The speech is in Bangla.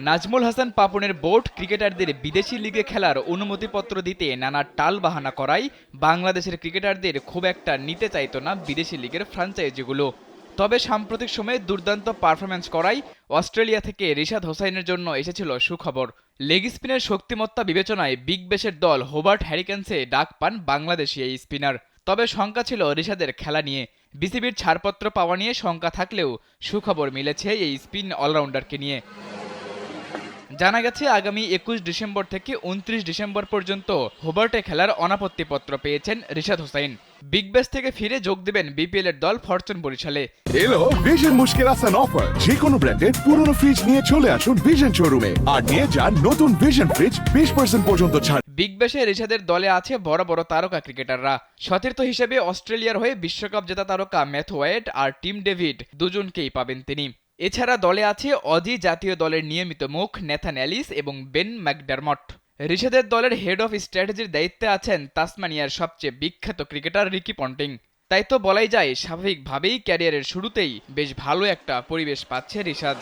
নাজমুল হাসান পাপনের বোর্ড ক্রিকেটারদের বিদেশি লিগে খেলার অনুমতিপত্র দিতে নানা টালবাহানা করায় বাংলাদেশের ক্রিকেটারদের খুব একটা নিতে চাইতো না বিদেশি লিগের ফ্র্যাঞ্চাইজিগুলো। তবে সাম্প্রতিক সময়ে দুর্দান্ত পারফরম্যান্স করায় অস্ট্রেলিয়া থেকে রিশাদ হোসাইনের জন্য এসেছিল সুখবর। লেগ স্পিনের শক্তিমত্তা বিবেচনায় বিগ ব্যাশের দল হোবার্ট হ্যারিকেন্সে ডাক পান বাংলাদেশি এই স্পিনার। তবে শঙ্কা ছিল রিশাদের খেলা নিয়ে। বিসিবির ছাড়পত্র পাওয়া নিয়ে শঙ্কা থাকলেও সুখবর মিলেছে এই স্পিন অলরাউন্ডারকে নিয়ে। জানা গেছে আগামী ২১ ডিসেম্বর থেকে ২৯ ডিসেম্বর পর্যন্ত হোবার্টে খেলার অনাপত্তিপত্র পেয়েছেন রিশাদ হোসাইন। বিগ ব্যাশ থেকে ফিরে যোগ দেবেন বিপিএল এর দল ফরচুন বরিশালে। এলো ভিশন মুশকিল আসান অফার। যে কোনো ব্র্যান্ডের পুরনো ফ্রিজ নিয়ে চলে আসুন ভিশন শোরুমে আর নিয়ে যান নতুন ভিশন ফ্রিজ 20% পর্যন্ত ছাড়। বিগ ব্যাশে রিশাদের দলে আছে বড় বড় তারকা ক্রিকেটাররা। সতীর্থ হিসেবে অস্ট্রেলিয়ার হয়ে বিশ্বকাপ জেতা তারকা ম্যাথু ওয়েড আর টিম ডেভিড দুজনকেই পাবেন তিনি। এছাড়া দলে আছে অজি জাতীয় দলের নিয়মিত মুখ নেথান অ্যালিস এবং বেন ম্যাকডারমট। রিশাদের দলের হেড অফ স্ট্র্যাটেজির দায়িত্বে আছেন তাসমানিয়ার সবচেয়ে বিখ্যাত ক্রিকেটার রিকি পন্টিং। তাই তো বলাই যায় স্বাভাবিকভাবেই ক্যারিয়ারের শুরুতেই বেশ ভালো একটা পরিবেশ পাচ্ছে রিশাদ।